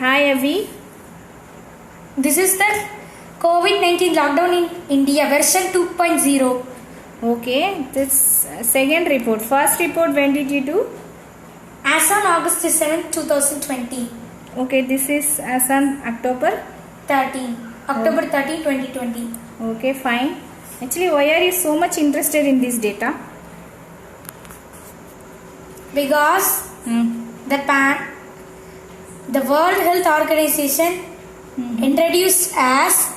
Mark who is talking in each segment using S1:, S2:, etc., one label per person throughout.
S1: Hi Avi.
S2: This is the COVID-19 lockdown in India version 2.0.
S1: Okay, this second report. First report, when did you do?
S2: As on August 7, 2020.
S1: Okay, this is as on October
S2: 13. October 13, 2020.
S1: Okay, fine. Actually, why are you so much interested in this data?
S2: Because the World Health Organization introduced as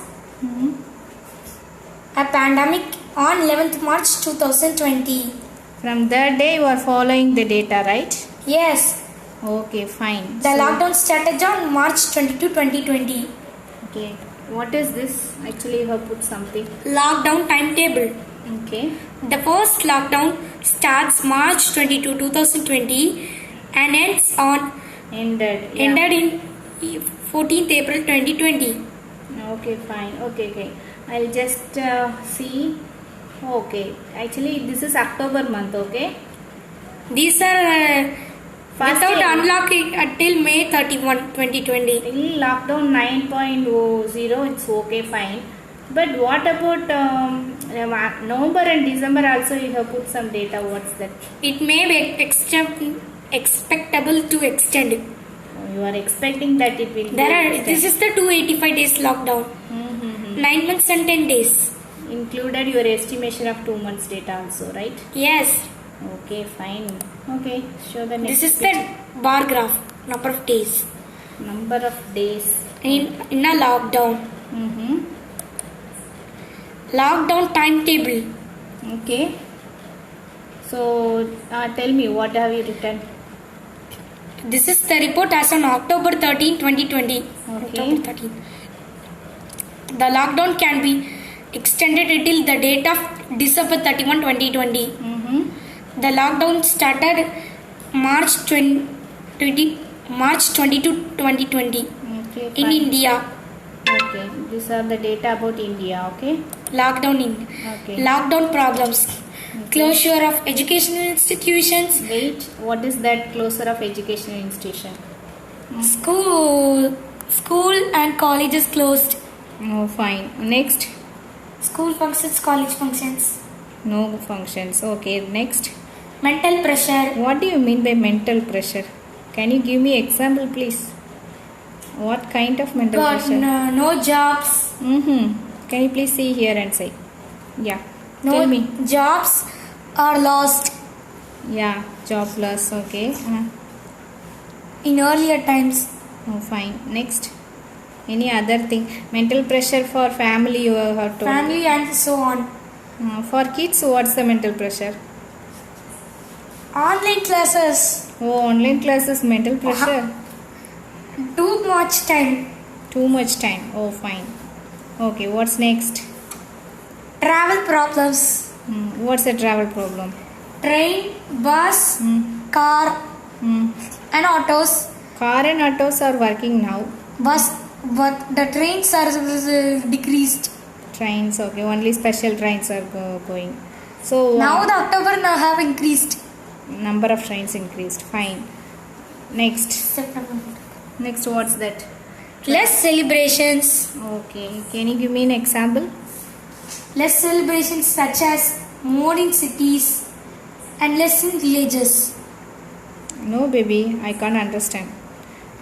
S2: a pandemic on 11th March 2020.
S1: From that day, you are following the data, right?
S2: Yes.
S1: Okay, fine.
S2: The lockdown started on March 22, 2020.
S1: Okay, what is this? Actually, you have put something.
S2: Lockdown timetable.
S1: Okay.
S2: The first lockdown starts March 22, 2020 and ended in 14th April 2020.
S1: Okay, fine. Okay. I'll just see. Okay, actually, this is October month. Okay.
S2: These are
S1: First
S2: without
S1: day.
S2: unlocking until May 31, 2020.
S1: Till lockdown 9.0, it's okay, fine. But what about November and December also you have put some data, what's that?
S2: It may be expectable to extend.
S1: You are expecting that it will
S2: This is the 285 days lockdown. 9 months and 10 days.
S1: Included your estimation of 2 months data also, right?
S2: Yes.
S1: Okay, fine. Okay, show the next.
S2: This is the bar graph, number of days.
S1: Number of days.
S2: In a lockdown. Lockdown timetable.
S1: Okay. So, tell me, what have you written?
S2: This is the report as on October 13, 2020.
S1: Okay.
S2: October 13. The lockdown can be extended until the date of December 31, 2020. The lockdown started March 22, 2020
S1: Okay,
S2: in
S1: fine.
S2: India.
S1: Okay, these are the data about India, okay?
S2: Lockdown in
S1: Okay.
S2: Lockdown problems. Closure of educational institutions.
S1: Wait, what is that closure of educational institution?
S2: School and colleges closed.
S1: Oh, fine. Next.
S2: School functions, college functions.
S1: No functions. Okay, next.
S2: Mental pressure.
S1: What do you mean by mental pressure? Can you give me example, please? What kind of mental
S2: Got
S1: pressure?
S2: no jobs.
S1: Can you please see here and say? Yeah.
S2: No
S1: Tell me.
S2: jobs are lost
S1: Yeah, job loss. Okay.
S2: in earlier times.
S1: Oh, fine. Next. Any other thing? Mental pressure for family you have told.
S2: Family and so on.
S1: For kids, what's the mental pressure?
S2: Online classes.
S1: Oh, online classes, mental pressure.
S2: Too much time.
S1: Too much time. Oh, fine. Okay, what's next?
S2: Travel problems.
S1: What's a travel problem?
S2: Train, bus, car and autos.
S1: Car and autos are working now.
S2: But the trains are decreased.
S1: Trains, okay. Only special trains are going. So
S2: Now the October have increased.
S1: number of trains increased. Fine. Next.
S2: September.
S1: Next, what's that?
S2: Less celebrations.
S1: Okay. Can you give me an example?
S2: Less celebrations such as more in cities and less in villages.
S1: No, baby. I can't understand.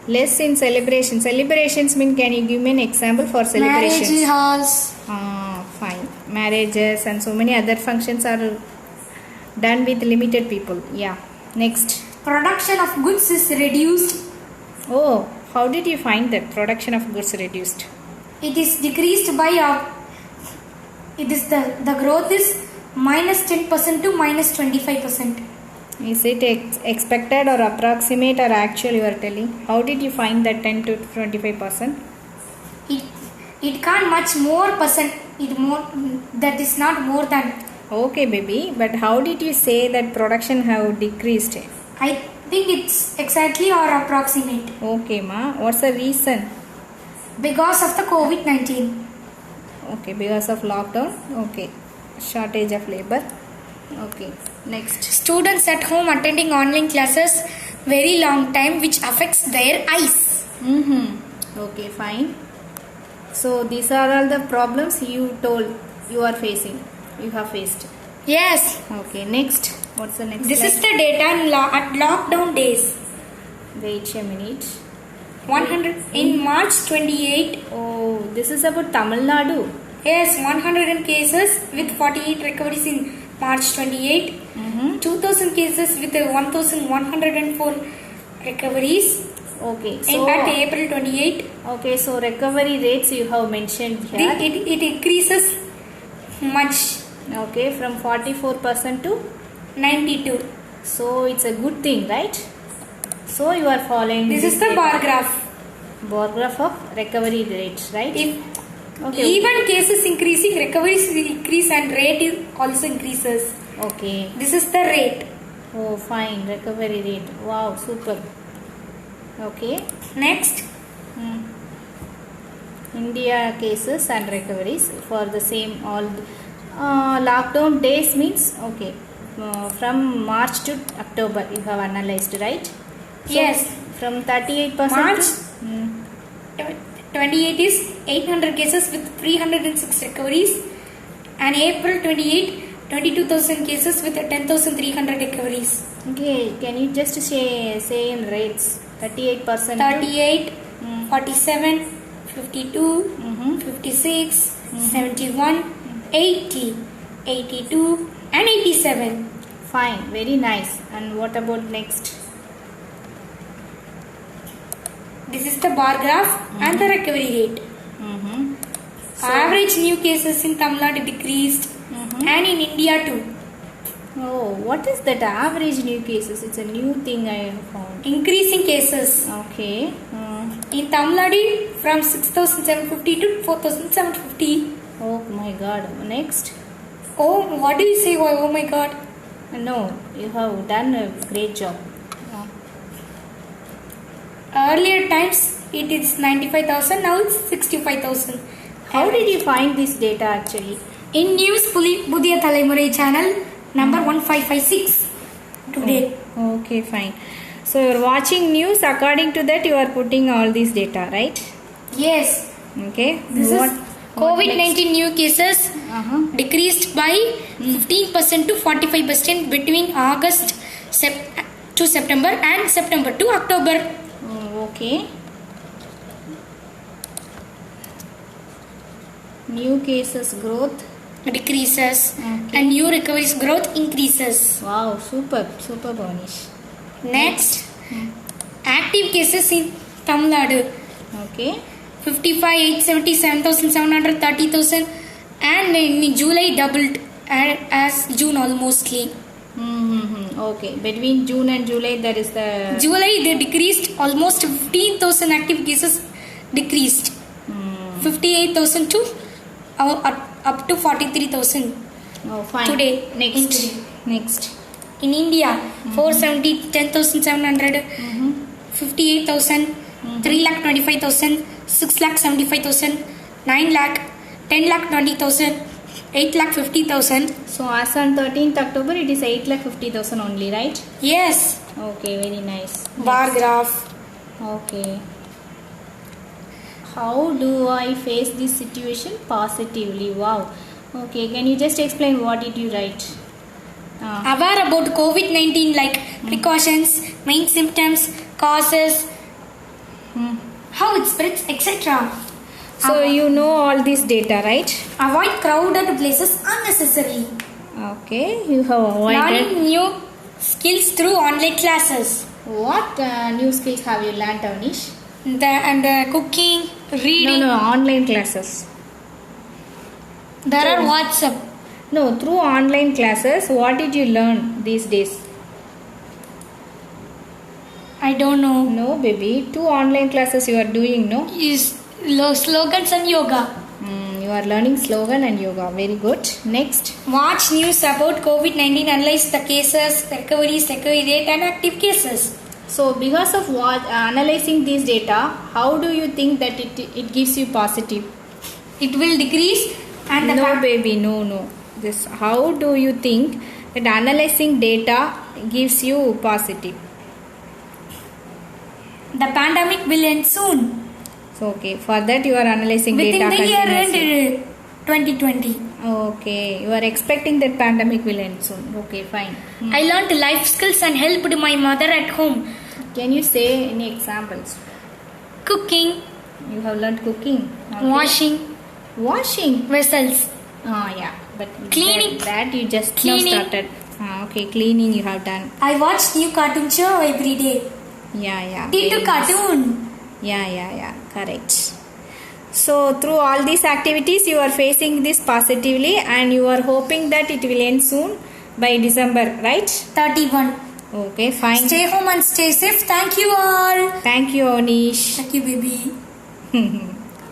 S1: Less in celebrations. Celebrations mean, can you give me an example for celebrations?
S2: Marriage halls.
S1: Fine. Marriages and so many other functions are done with limited people. Yeah. Next.
S2: Production of goods is reduced.
S1: Oh, how did you find that production of goods reduced?
S2: It is decreased by the growth is minus 10% to minus 25%.
S1: Is it expected or approximate or actual you are telling? How did you find that 10 to 25%?
S2: It can't much more percent. That is not more than.
S1: Okay, baby. But how did you say that production have decreased?
S2: I think it's exactly or approximate.
S1: Okay, ma. What's the reason?
S2: Because of the COVID-19.
S1: Okay, because of lockdown. Okay, shortage of labor. Okay, next.
S2: Students at home attending online classes very long time, which affects their eyes.
S1: Okay, fine. So these are all the problems you told you are facing. You have faced.
S2: Yes.
S1: Okay, next. What's the next?
S2: This
S1: slide?
S2: is the data at lockdown days.
S1: Wait a minute.
S2: 100 in March 28.
S1: Oh, this is about Tamil Nadu.
S2: Yes, 100 cases with 48 recoveries in March 28. 2000 cases with 1104 recoveries.
S1: Okay,
S2: In
S1: so
S2: fact, April 28.
S1: okay, so recovery rates you have mentioned here.
S2: It increases much.
S1: Okay, from 44% to
S2: 92.
S1: so it's a good thing, right? So you are following.
S2: This is the bar graph.
S1: Bar graph of recovery rates, right? Okay.
S2: Even cases increasing, recoveries increase and rate is also increases.
S1: Okay.
S2: This is the rate.
S1: Oh, fine. Recovery rate. Wow, super. Okay.
S2: Next.
S1: India cases and recoveries for the same all. Lockdown days means okay. From March to October you have analyzed, right? So
S2: Yes.
S1: From 38%
S2: March.
S1: to
S2: 28 is 800 cases with 306 recoveries, and April 28 22,000 cases with 10,300 recoveries.
S1: okay. Can you just say in rates? 38%.
S2: 38, 47, 52, 56, 71, 80, 82 and 87.
S1: Fine. Very nice. And what about next?
S2: This is the bar graph and the recovery rate. Average new cases in Tamil Nadu decreased and in India too.
S1: Oh, what is that average new cases? It's a new thing I have found.
S2: Increasing cases
S1: Okay.
S2: in Tamil Nadu from 6,750 to 4,750.
S1: Oh my God. Next.
S2: Oh, what do you say? Oh my God.
S1: No, you have done a great job.
S2: Earlier times it is 95,000, now it's 65,000.
S1: How did you find this data actually?
S2: In News Budhiya Thalaimurai channel number 1556 today.
S1: Oh, okay, fine. So you're watching news. According to that, you are putting all this data, right?
S2: Yes.
S1: Okay.
S2: This is COVID-19 new cases
S1: Uh-huh.
S2: decreased by 15% to 45% between August to September and September to October.
S1: Oh, okay. New cases growth.
S2: Decreases
S1: Okay.
S2: and new recoveries growth increases.
S1: Wow, super, super, Bonish.
S2: Next, active cases in Tamil Nadu
S1: Okay.
S2: 55, 870, 7,700, 30,000, and in July doubled as June almostly.
S1: Okay. Between June and July, there is the.
S2: July they decreased almost 15,000 active cases decreased. 58,000 to up to 43,000
S1: Oh, fine.
S2: today.
S1: Next. Next.
S2: In India, 470, 10,700, 58,000, 3,25,000, 6,75,000, 9 lakh, 10 lakh 20,000, 8 lakh 50,000.
S1: So as on 13th October, it is 8,50,000 only, right?
S2: Yes.
S1: Okay, very nice.
S2: Bar graph.
S1: Okay. How do I face this situation positively? Wow. Okay, can you just explain what did you write?
S2: Aware about COVID-19 like precautions, main symptoms, causes, how it spreads, etc.
S1: So you know all this data, right?
S2: Avoid crowded places unnecessarily.
S1: Okay, you have avoided.
S2: Learning new skills through online classes.
S1: What new skills have you learnt, Avnish?
S2: And cooking, reading.
S1: No, online classes.
S2: There are WhatsApp.
S1: No, through online classes, what did you learn these days?
S2: I don't know.
S1: No, baby. 2 online classes you are doing, no?
S2: Is slogans and yoga.
S1: You are learning slogan and yoga. Very good. Next.
S2: Watch news about COVID-19, analyze the cases, recovery rate and active cases.
S1: So, because of what analyzing these data, how do you think that it gives you positive?
S2: It will decrease and the
S1: No, baby. No. This. How do you think that analyzing data gives you positive?
S2: The pandemic will end soon.
S1: So, okay, for that you are analyzing
S2: Within
S1: data
S2: the year
S1: continuously.
S2: end 2020.
S1: Okay, you are expecting that pandemic will end soon. Okay, fine.
S2: I learned life skills and helped my mother at home.
S1: Can you say any examples?
S2: Cooking,
S1: You have learned cooking. Okay. Washing.
S2: vessels,
S1: Yeah, but
S2: Cleaning.
S1: that you just
S2: Cleaning.
S1: now started. Okay, cleaning you have done.
S2: I watch new cartoon show every day.
S1: Yeah.
S2: T2
S1: very nice.
S2: cartoon.
S1: Yeah, correct. So through all these activities you are facing this positively and you are hoping that it will end soon by December, right?
S2: 31.
S1: Okay, fine.
S2: Stay home and stay safe. Thank you all.
S1: Thank you, Onish.
S2: Thank you, baby.